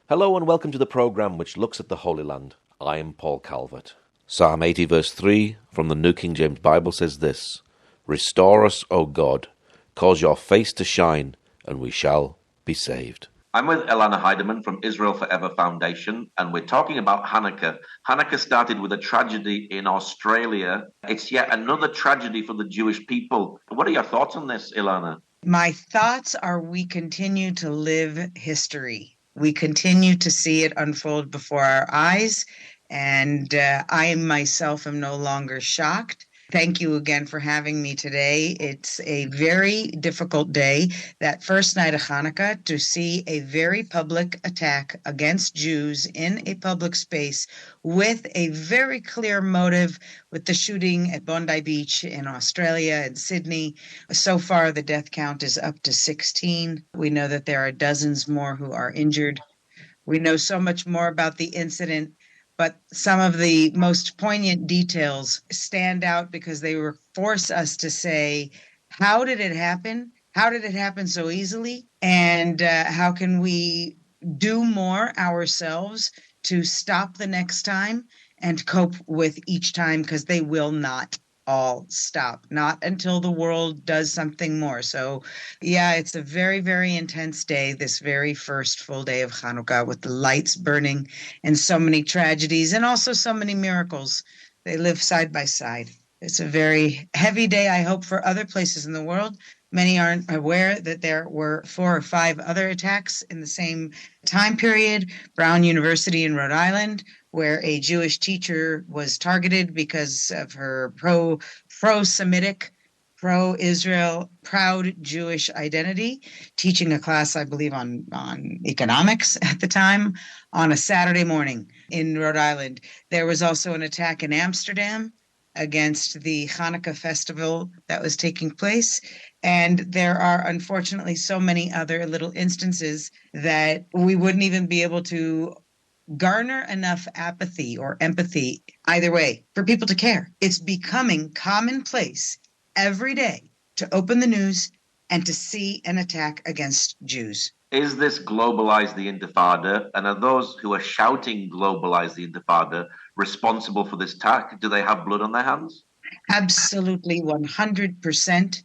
Hello and welcome to the programme which looks at the Holy Land. I am Paul Calvert. Psalm 80 verse 3 from the New King James Bible says this: Restore us, O God, cause your face to shine, and we shall be saved. I'm with Elana Heideman from Israel Forever Foundation, and we're talking about Hanukkah. Hanukkah started with a tragedy in Australia. It's yet another tragedy for the Jewish people. What are your thoughts on this, Elana? My thoughts are we continue to live history. We continue to see it unfold before our eyes, and I myself am no longer shocked. Thank you again for having me today. It's a very difficult day, that first night of Hanukkah, to see a very public attack against Jews in a public space with a very clear motive, with the shooting at Bondi Beach in Australia and Sydney. So far, the death count is up to 16. We know that there are dozens more who are injured. We know so much more about the incident, but some of the most poignant details stand out because they force us to say, how did it happen? How did it happen so easily? And how can we do more ourselves to stop the next time and cope with each time? Because they will not all stop, not until the world does something more. So, yeah, it's a very, very intense day, this very first full day of Hanukkah, with the lights burning and so many tragedies and also so many miracles. They live side by side. It's a very heavy day, I hope, for other places in the world. Many aren't aware that there were 4 or 5 other attacks in the same time period. Brown University in Rhode Island, where a Jewish teacher was targeted because of her pro-Semitic, pro-Israel, proud Jewish identity, teaching a class, I believe, on economics at the time, on a Saturday morning in Rhode Island. There was also an attack in Amsterdam against the Hanukkah festival that was taking place. And there are, unfortunately, so many other little instances that we wouldn't even be able to garner enough apathy or empathy, either way, for people to care. It's becoming commonplace every day to open the news and to see an attack against Jews. Is this globalize the Intifada? And are those who are shouting globalize the Intifada responsible for this attack? Do they have blood on their hands? Absolutely, 100%.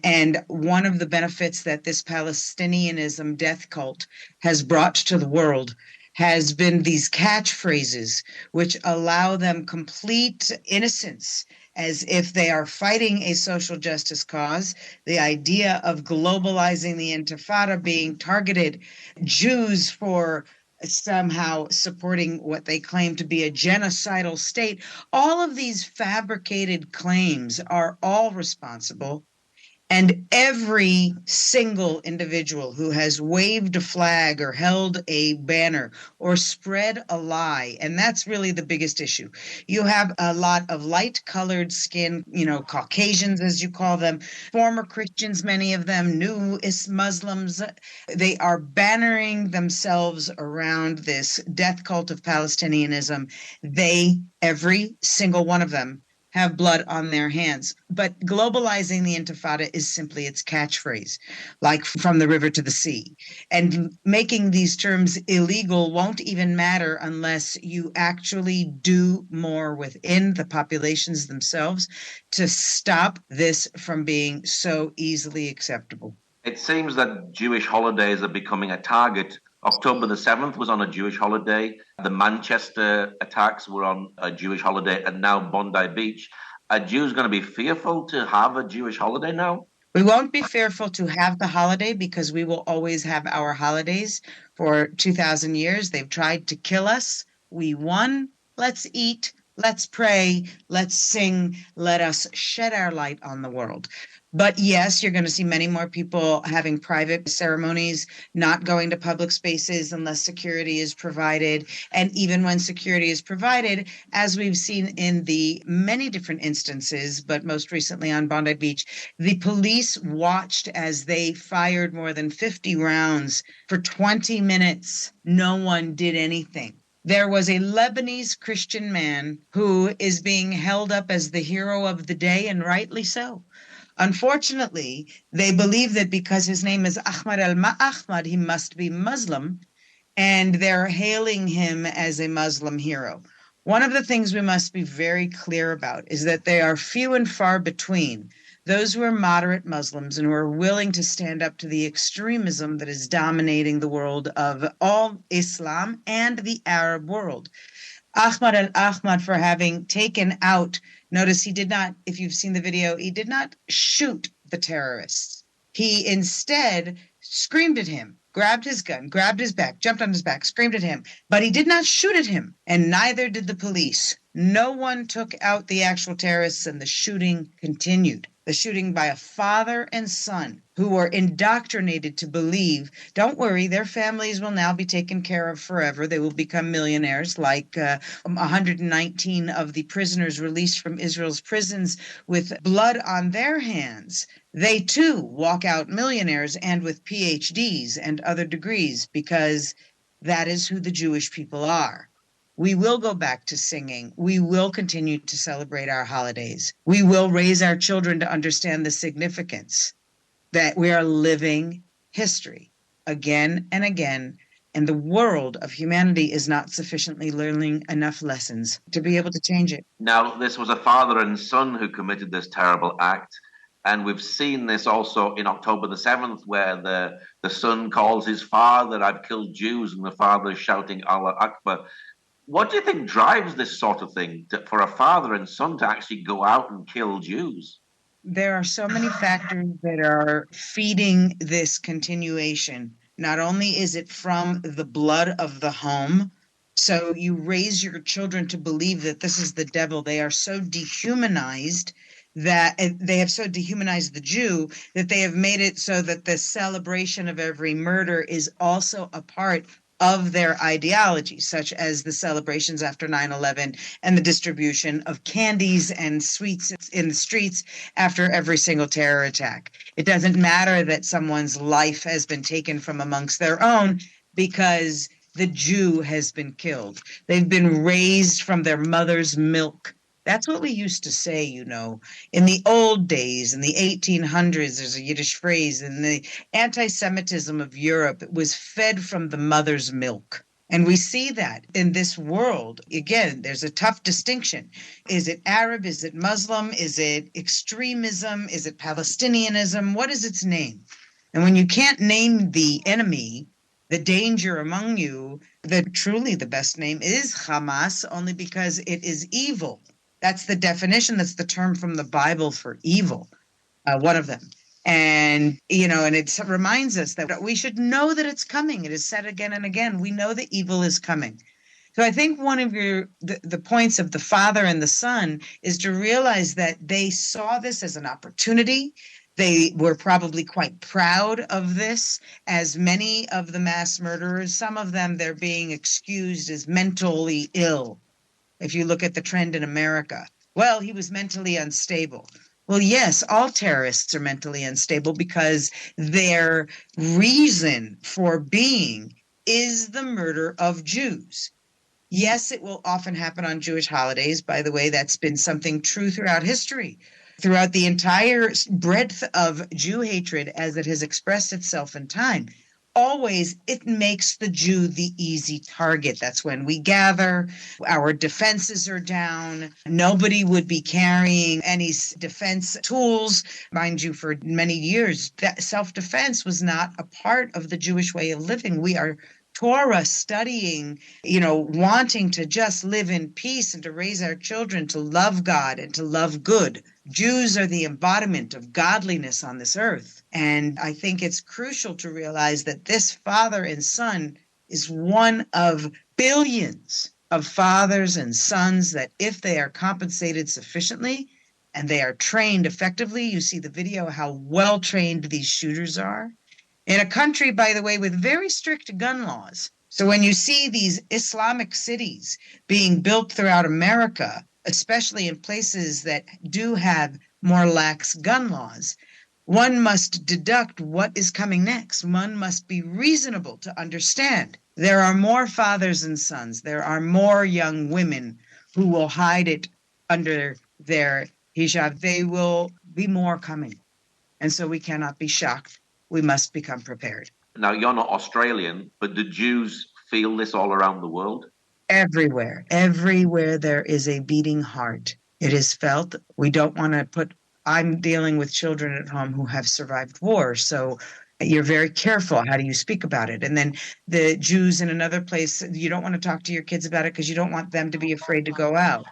And one of the benefits that this Palestinianism death cult has brought to the world has been these catchphrases, which allow them complete innocence, as if they are fighting a social justice cause. The idea of globalizing the Intifada, being targeted, Jews for somehow supporting what they claim to be a genocidal state. All of these fabricated claims are all responsible. And every single individual who has waved a flag or held a banner or spread a lie, and that's really the biggest issue. You have a lot of light-colored skin, Caucasians, as you call them, former Christians, many of them, new Muslims. They are bannering themselves around this death cult of Palestinianism. Every single one of them, have blood on their hands. But globalizing the Intifada is simply its catchphrase, like from the river to the sea. And making these terms illegal won't even matter unless you actually do more within the populations themselves to stop this from being so easily acceptable. It seems that Jewish holidays are becoming a target. October the 7th was on a Jewish holiday. The Manchester attacks were on a Jewish holiday, and now Bondi Beach. Are Jews going to be fearful to have a Jewish holiday now? We won't be fearful to have the holiday because we will always have our holidays for 2,000 years. They've tried to kill us. We won. Let's eat. Let's pray. Let's sing. Let us shed our light on the world. But yes, you're going to see many more people having private ceremonies, not going to public spaces unless security is provided. And even when security is provided, as we've seen in the many different instances, but most recently on Bondi Beach, the police watched as they fired more than 50 rounds for 20 minutes. No one did anything. There was a Lebanese Christian man who is being held up as the hero of the day, and rightly so. Unfortunately, they believe that because his name is Ahmad al-Ahmad, he must be Muslim. and they're hailing him as a Muslim hero. One of the things we must be very clear about is that they are few and far between, those who are moderate Muslims and who are willing to stand up to the extremism that is dominating the world of all Islam and the Arab world. Ahmad al-Ahmad, for having taken out, notice he did not, if you've seen the video, he did not shoot the terrorists. He instead screamed at him, grabbed his gun, grabbed his back, jumped on his back, screamed at him, but he did not shoot at him, and neither did the police. No one took out the actual terrorists, and the shooting continued. The shooting by a father and son who were indoctrinated to believe, don't worry, their families will now be taken care of forever. They will become millionaires, like 119 of the prisoners released from Israel's prisons with blood on their hands. They too walk out millionaires and with PhDs and other degrees, because that is who the Jewish people are. We will go back to singing. We will continue to celebrate our holidays. We will raise our children to understand the significance that we are living history again and again, and the world of humanity is not sufficiently learning enough lessons to be able to change it. Now, this was a father and son who committed this terrible act, and we've seen this also in October the 7th, where the son calls his father, "I've killed Jews," and the father is shouting, "Allah Akbar." What do you think drives this sort of thing, for a father and son to actually go out and kill Jews? There are so many factors that are feeding this continuation. Not only is it from the blood of the home, so you raise your children to believe that this is the devil. They are so dehumanized that they have so dehumanized the Jew that they have made it so that the celebration of every murder is also a part of their ideology, such as the celebrations after 9/11 and the distribution of candies and sweets in the streets after every single terror attack. It doesn't matter that someone's life has been taken from amongst their own because the Jew has been killed. They've been raised from their mother's milk. That's what we used to say, in the old days, in the 1800s, there's a Yiddish phrase, in the anti-Semitism of Europe, it was fed from the mother's milk. And we see that in this world. Again, there's a tough distinction. Is it Arab? Is it Muslim? Is it extremism? Is it Palestinianism? What is its name? And when you can't name the enemy, the danger among you, truly the best name is Hamas, only because it is evil. That's the definition. That's the term from the Bible for evil, one of them. And, and it reminds us that we should know that it's coming. It is said again and again. We know that evil is coming. So I think one of the points of the father and the son is to realize that they saw this as an opportunity. They were probably quite proud of this, as many of the mass murderers, some of them, they're being excused as mentally ill. If you look at the trend in America, well, he was mentally unstable. Well, yes, all terrorists are mentally unstable because their reason for being is the murder of Jews. Yes, it will often happen on Jewish holidays. By the way, that's been something true throughout history, throughout the entire breadth of Jew hatred as it has expressed itself in time. Always, it makes the Jew the easy target. That's when we gather. Our defenses are down. Nobody would be carrying any defense tools. Mind you, for many years, that self-defense was not a part of the Jewish way of living. We are Torah studying, wanting to just live in peace and to raise our children to love God and to love good. Jews are the embodiment of godliness on this earth. And I think it's crucial to realize that this father and son is one of billions of fathers and sons that, if they are compensated sufficiently and they are trained effectively, you see the video how well trained these shooters are. In a country, by the way, with very strict gun laws. So when you see these Islamic cities being built throughout America, especially in places that do have more lax gun laws, one must deduct what is coming next. One must be reasonable to understand. There are more fathers and sons. There are more young women who will hide it under their hijab. They will be more coming. And so we cannot be shocked. We must become prepared. Now, you're not Australian, but do Jews feel this all around the world? Everywhere there is a beating heart. It is felt. We don't want to I'm dealing with children at home who have survived war. So you're very careful. How do you speak about it? And then the Jews in another place, you don't want to talk to your kids about it because you don't want them to be afraid to go out.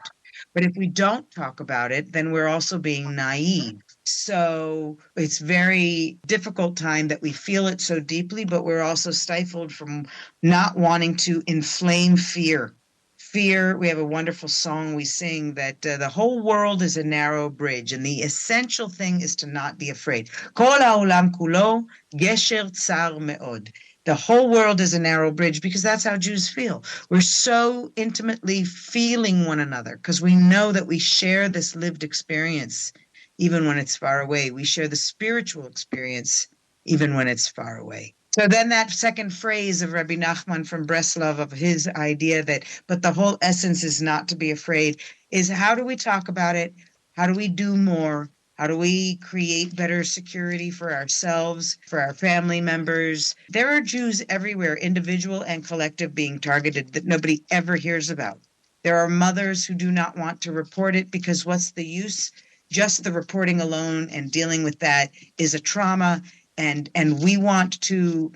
But if we don't talk about it, then we're also being naive. So it's very difficult time that we feel it so deeply, but we're also stifled from not wanting to inflame fear. Fear, we have a wonderful song we sing that the whole world is a narrow bridge, and the essential thing is to not be afraid. Kol ha'olam kulo gesher tsar me'od. The whole world is a narrow bridge because that's how Jews feel. We're so intimately feeling one another because we know that we share this lived experience even when it's far away. We share the spiritual experience even when it's far away. So then that second phrase of Rabbi Nachman from Breslov, of his idea that, but the whole essence is not to be afraid, is how do we talk about it? How do we do more? How do we create better security for ourselves, for our family members? There are Jews everywhere, individual and collective, being targeted that nobody ever hears about. There are mothers who do not want to report it because what's the use? Just the reporting alone and dealing with that is a trauma. And we want to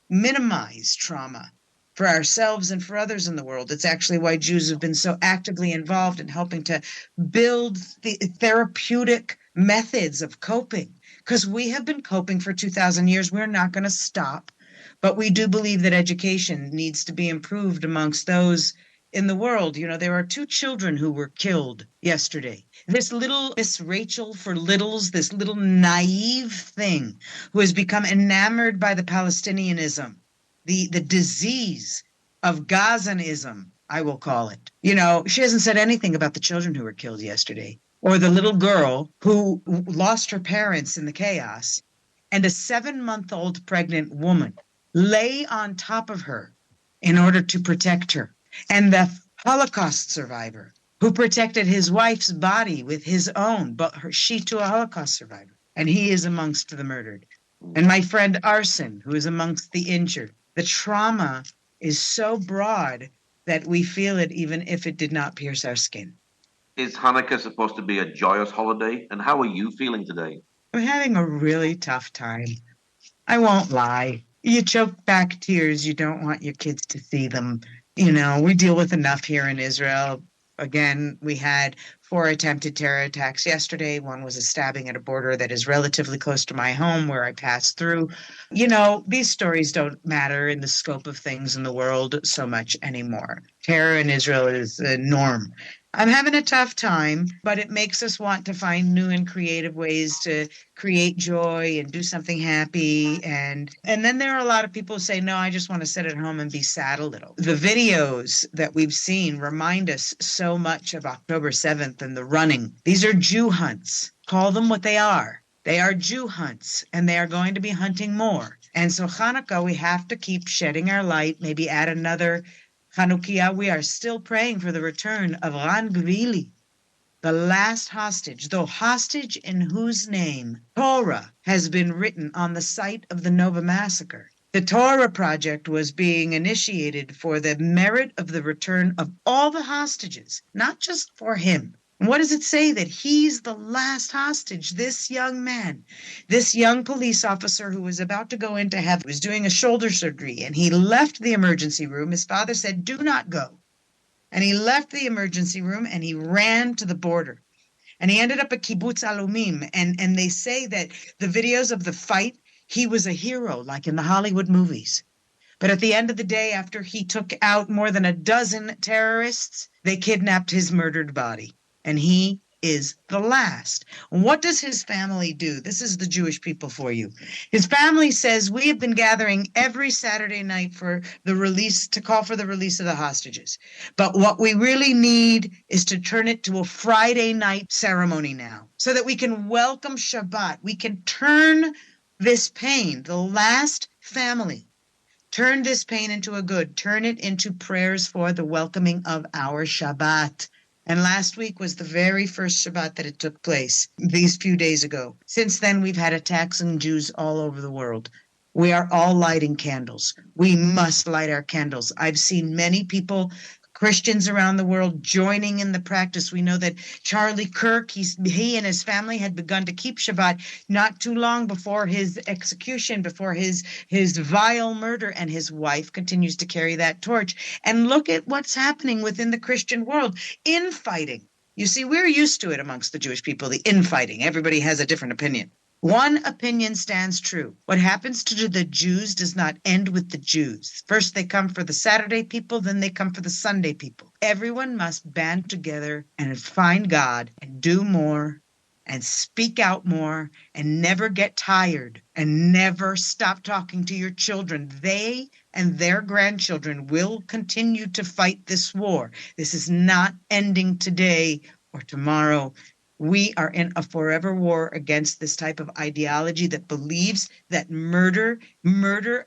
minimize trauma for ourselves and for others in the world. It's actually why Jews have been so actively involved in helping to build the therapeutic methods of coping, because we have been coping for 2,000 years. We're not going to stop. But we do believe that education needs to be improved amongst those in the world. You know, there are 2 children who were killed yesterday. This little Miss Rachel for littles, this little naive thing who has become enamored by the Palestinianism, the disease of Gazanism, I will call it. You know, she hasn't said anything about the children who were killed yesterday, or the little girl who lost her parents in the chaos, and a 7-month-old pregnant woman lay on top of her in order to protect her. And the Holocaust survivor who protected his wife's body with his own, but she too a Holocaust survivor, and he is amongst the murdered. And my friend Arsen, who is amongst the injured. The trauma is so broad that we feel it even if it did not pierce our skin. Is Hanukkah supposed to be a joyous holiday? And how are you feeling today? I'm having a really tough time. I won't lie. You choke back tears. You don't want your kids to see them. You know, we deal with enough here in Israel. Again, we had 4 attempted terror attacks yesterday. One was a stabbing at a border that is relatively close to my home where I passed through. You know, these stories don't matter in the scope of things in the world so much anymore. Terror in Israel is a norm. I'm having a tough time, but it makes us want to find new and creative ways to create joy and do something happy. And then there are a lot of people who say, no, I just want to sit at home and be sad a little. The videos that we've seen remind us so much of October 7th and the running. These are Jew hunts. Call them what they are. They are Jew hunts, and they are going to be hunting more. And so Hanukkah, we have to keep shedding our light, maybe add another Chanukiah. We are still praying for the return of Ran Gvili, the last hostage, though hostage in whose name Torah has been written on the site of the Nova massacre. The Torah project was being initiated for the merit of the return of all the hostages, not just for him. And what does it say? That he's the last hostage, this young man, this young police officer who was about to go into heaven, was doing a shoulder surgery, and he left the emergency room. His father said, do not go. And he left the emergency room and he ran to the border. And he ended up at Kibbutz Alumim. And they say that the videos of the fight, he was a hero, like in the Hollywood movies. But at the end of the day, after he took out more than a dozen terrorists, they kidnapped his murdered body. And he is the last. What does his family do? This is the Jewish people for you. His family says, we have been gathering every Saturday night for the release, to call for the release of the hostages. But what we really need is to turn it to a Friday night ceremony now, so that we can welcome Shabbat. We can turn this pain, the last family, turn this pain into a good, turn it into prayers for the welcoming of our Shabbat. And last week was the very first Shabbat that it took place, these few days ago. Since then, we've had attacks on Jews all over the world. We are all lighting candles. We must light our candles. I've seen many people, Christians around the world, joining in the practice. We know that Charlie Kirk, he and his family had begun to keep Shabbat not too long before his execution, before his vile murder, and his wife continues to carry that torch. And look at what's happening within the Christian world. Infighting. You see, we're used to it amongst the Jewish people, the infighting. Everybody has a different opinion. One opinion stands true. What happens to the Jews does not end with the Jews. First, they come for the Saturday people, then they come for the Sunday people. Everyone must band together and find God and do more and speak out more and never get tired and never stop talking to your children. They and their grandchildren will continue to fight this war. This is not ending today or tomorrow. We are in a forever war against this type of ideology that believes that murder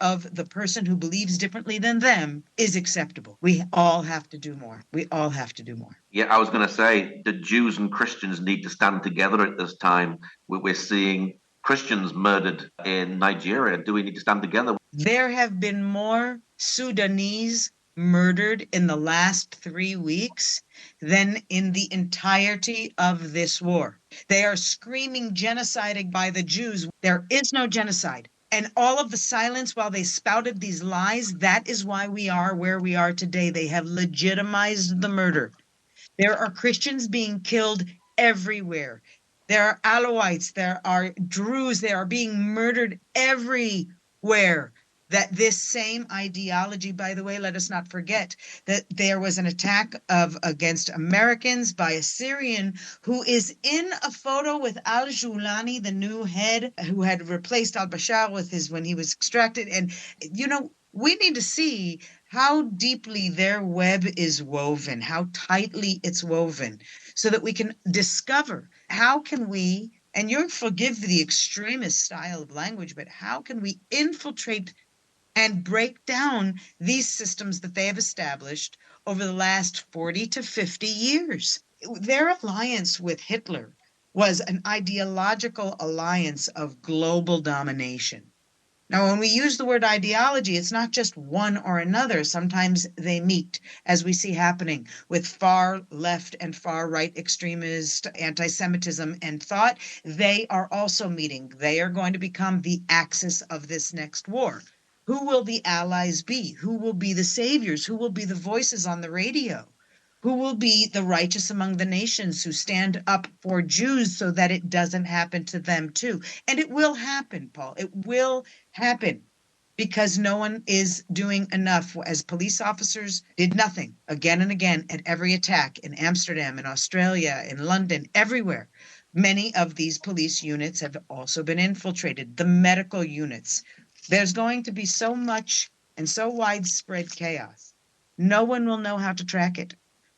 of the person who believes differently than them is acceptable. We all have to do more. We all have to do more. Yeah, I was going to say that Jews and Christians need to stand together at this time. We're seeing Christians murdered in Nigeria. Do we need to stand together? There have been more Sudanese murdered in the last 3 weeks than in the entirety of this war. They are screaming genocide by the Jews. There is no genocide. And all of the silence while they spouted these lies, that is why we are where we are today. They have legitimized the murder. There are Christians being killed everywhere. There are Alawites, there are Druze, they are being murdered everywhere. That this same ideology, by the way, let us not forget that there was an attack against Americans by a Syrian who is in a photo with al-Julani, the new head who had replaced al-Bashar when he was extracted. And, we need to see how deeply their web is woven, how tightly it's woven, so that we can discover how can we, and you'll forgive the extremist style of language, but how can we infiltrate and break down these systems that they have established over the last 40 to 50 years. Their alliance with Hitler was an ideological alliance of global domination. Now, when we use the word ideology, it's not just one or another. Sometimes they meet, as we see happening with far left and far right extremist anti-Semitism and thought. They are also meeting. They are going to become the axis of this next war. Who will the allies be? Who will be the saviors? Who will be the voices on the radio? Who will be the righteous among the nations who stand up for Jews so that it doesn't happen to them too? And it will happen, Paul. It will happen because no one is doing enough. As police officers did nothing again and again at every attack in Amsterdam, in Australia, in London, everywhere. Many of these police units have also been infiltrated, the medical units. There's going to be so much and so widespread chaos. No one will know how to track it.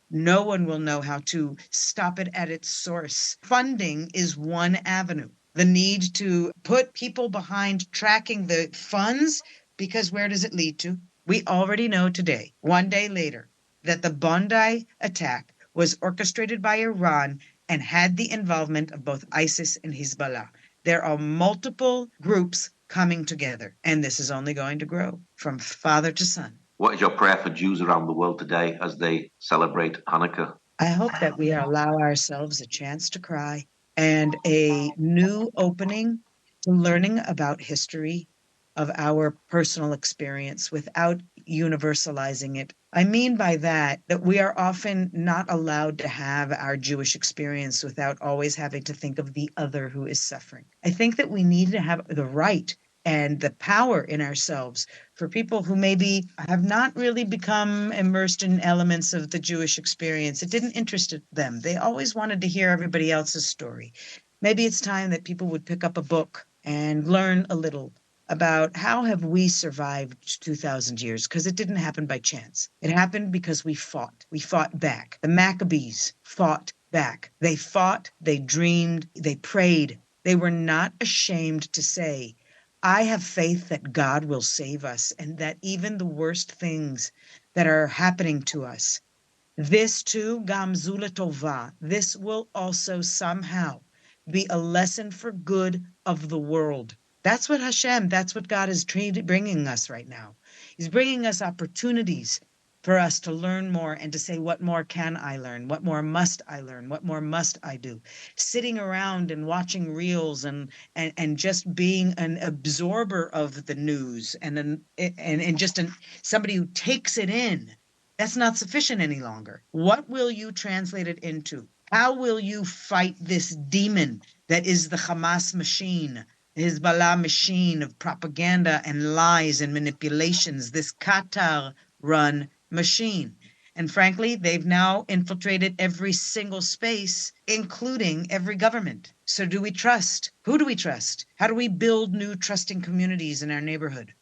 No one will know how to stop it at its source. Funding is one avenue. The need to put people behind tracking the funds, because where does it lead to? We already know today, one day later, that the Bondi attack was orchestrated by Iran and had the involvement of both ISIS and Hezbollah. There are multiple groups coming together, and this is only going to grow from father to son. What is your prayer for Jews around the world today as they celebrate Hanukkah? I hope that we allow ourselves a chance to cry and a new opening to learning about history of our personal experience without universalizing it. I mean by that we are often not allowed to have our Jewish experience without always having to think of the other who is suffering. I think that we need to have the right and the power in ourselves for people who maybe have not really become immersed in elements of the Jewish experience. It didn't interest them. They always wanted to hear everybody else's story. Maybe it's time that people would pick up a book and learn a little about how have we survived 2,000 years, because it didn't happen by chance. It happened because we fought. We fought back. The Maccabees fought back. They fought, they dreamed, they prayed. They were not ashamed to say, I have faith that God will save us and that even the worst things that are happening to us, this too, Gam Zula Tova, this will also somehow be a lesson for good of the world. That's what God is bringing us right now. He's bringing us opportunities for us to learn more and to say, what more can I learn? What more must I learn? What more must I do? Sitting around and watching reels and just being an absorber of the news and just somebody who takes it in, that's not sufficient any longer. What will you translate it into? How will you fight this demon that is the Hamas machine, the Hezbollah machine of propaganda and lies and manipulations, this Qatar-run machine? And frankly, they've now infiltrated every single space, including every government. So do we trust? Who do we trust? How do we build new trusting communities in our neighborhood?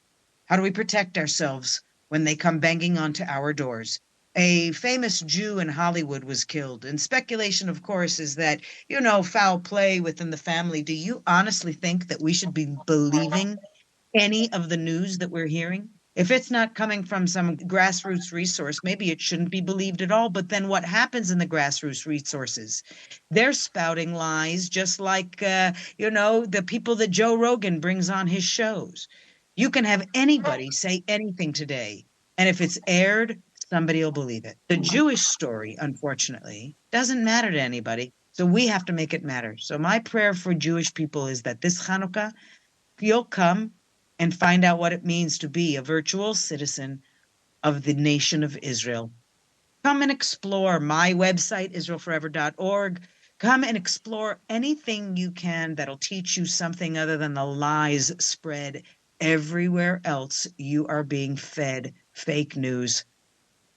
How do we protect ourselves when they come banging onto our doors? A famous Jew in Hollywood was killed. And speculation, of course, is that, foul play within the family. Do you honestly think that we should be believing any of the news that we're hearing? If it's not coming from some grassroots resource, maybe it shouldn't be believed at all. But then what happens in the grassroots resources? They're spouting lies, just like, the people that Joe Rogan brings on his shows. You can have anybody say anything today, and if it's aired, somebody will believe it. The Jewish story, unfortunately, doesn't matter to anybody, so we have to make it matter. So my prayer for Jewish people is that this Hanukkah, you'll come and find out what it means to be a virtual citizen of the nation of Israel. Come and explore my website, israelforever.org. Come and explore anything you can that'll teach you something other than the lies spread everywhere else. You are being fed fake news.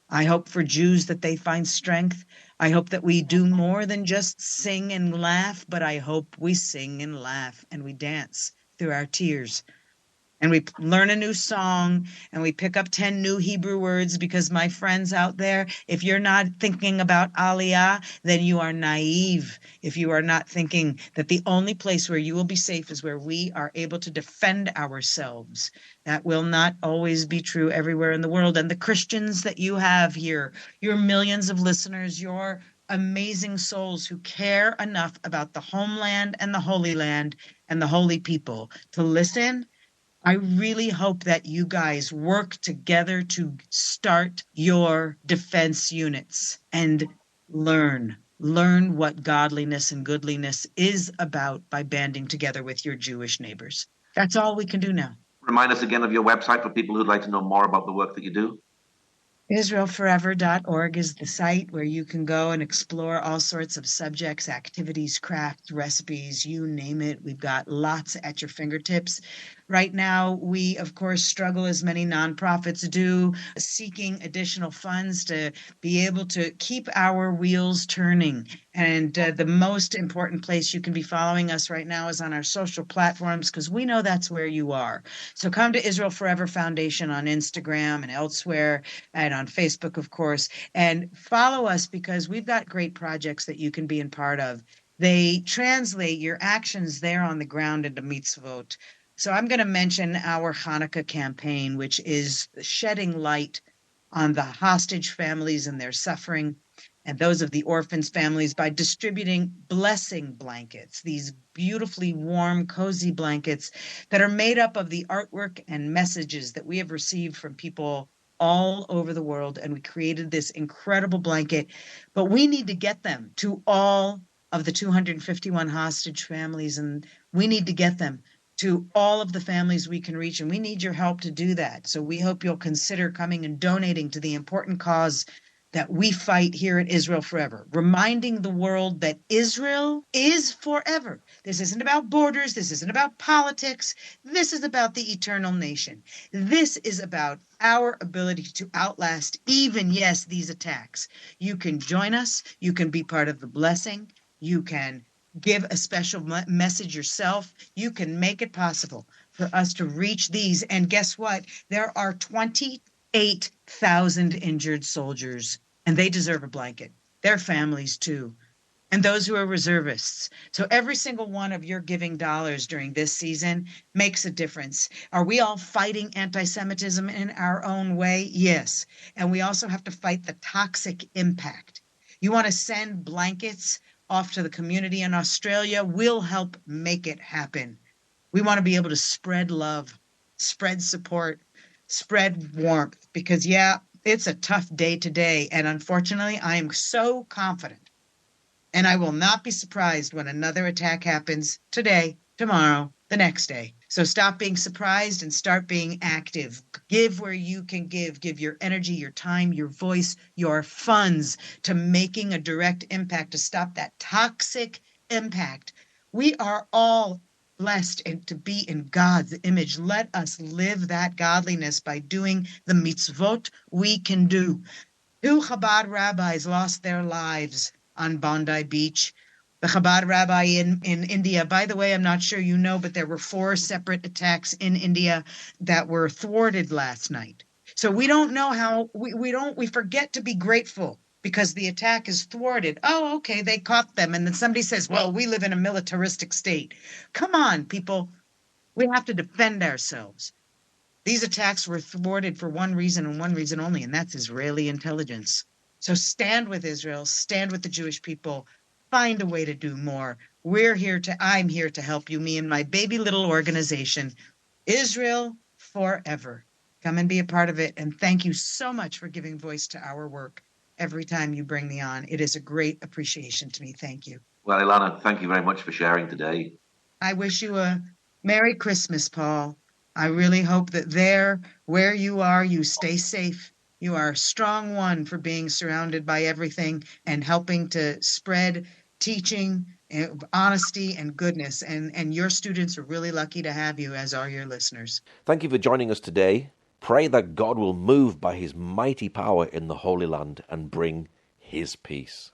I hope for Jews that they find strength. I hope that we do more than just sing and laugh, but I hope we sing and laugh and we dance through our tears. And we learn a new song and we pick up 10 new Hebrew words, because my friends out there, if you're not thinking about Aliyah, then you are naive. If you are not thinking that the only place where you will be safe is where we are able to defend ourselves. That will not always be true everywhere in the world. And the Christians that you have here, your millions of listeners, your amazing souls who care enough about the homeland and the Holy Land and the holy people to listen, I really hope that you guys work together to start your defense units and learn what godliness and goodliness is about by banding together with your Jewish neighbors. That's all we can do now. Remind us again of your website for people who'd like to know more about the work that you do. IsraelForever.org is the site where you can go and explore all sorts of subjects, activities, crafts, recipes, you name it. We've got lots at your fingertips. Right now, we, of course, struggle, as many nonprofits do, seeking additional funds to be able to keep our wheels turning. And the most important place you can be following us right now is on our social platforms, because we know that's where you are. So come to Israel Forever Foundation on Instagram and elsewhere, and on Facebook, of course, and follow us, because we've got great projects that you can be a part of. They translate your actions there on the ground into mitzvot. So I'm going to mention our Hanukkah campaign, which is shedding light on the hostage families and their suffering, and those of the orphans' families, by distributing blessing blankets, these beautifully warm, cozy blankets that are made up of the artwork and messages that we have received from people all over the world. And we created this incredible blanket, but we need to get them to all of the 251 hostage families, and we need to get them to all of the families we can reach, and we need your help to do that. So we hope you'll consider coming and donating to the important cause that we fight here at Israel Forever, reminding the world that Israel is forever. This isn't about borders. This isn't about politics. This is about the eternal nation. This is about our ability to outlast even, yes, these attacks. You can join us. You can be part of the blessing. You can give a special message yourself. You can make it possible for us to reach these. And guess what? There are 28,000 injured soldiers, and they deserve a blanket. Their families too, and those who are reservists. So every single one of your giving dollars during this season makes a difference. Are we all fighting anti-Semitism in our own way? Yes. And we also have to fight the toxic impact. You want to send blankets off to the community in Australia? We'll help make it happen. We want to be able to spread love, spread support, spread warmth, because, yeah, it's a tough day today. And unfortunately, I am so confident, and I will not be surprised when another attack happens today, tomorrow, the next day. So stop being surprised and start being active. Give where you can give. Give your energy, your time, your voice, your funds to making a direct impact to stop that toxic impact. We are all blessed and to be in God's image. Let us live that godliness by doing the mitzvot we can do. 2 Chabad rabbis lost their lives on Bondi Beach. The Chabad rabbi in India, by the way, I'm not sure you know, but there were 4 separate attacks in India that were thwarted last night. So we don't know how, we forget to be grateful because the attack is thwarted. Oh, okay, they caught them. And then somebody says, well, we live in a militaristic state. Come on, people. We have to defend ourselves. These attacks were thwarted for one reason and one reason only, and that's Israeli intelligence. So stand with Israel, stand with the Jewish people, find a way to do more. I'm here to help you, me and my baby little organization, Israel Forever. Come and be a part of it. And thank you so much for giving voice to our work every time you bring me on. It is a great appreciation to me. Thank you. Well, Elana, thank you very much for sharing today. I wish you a Merry Christmas, Paul. I really hope that there, where you are, you stay safe. You are a strong one for being surrounded by everything and helping to spread teaching, honesty, and goodness. And your students are really lucky to have you, as are your listeners. Thank you for joining us today. Pray that God will move by his mighty power in the Holy Land and bring his peace.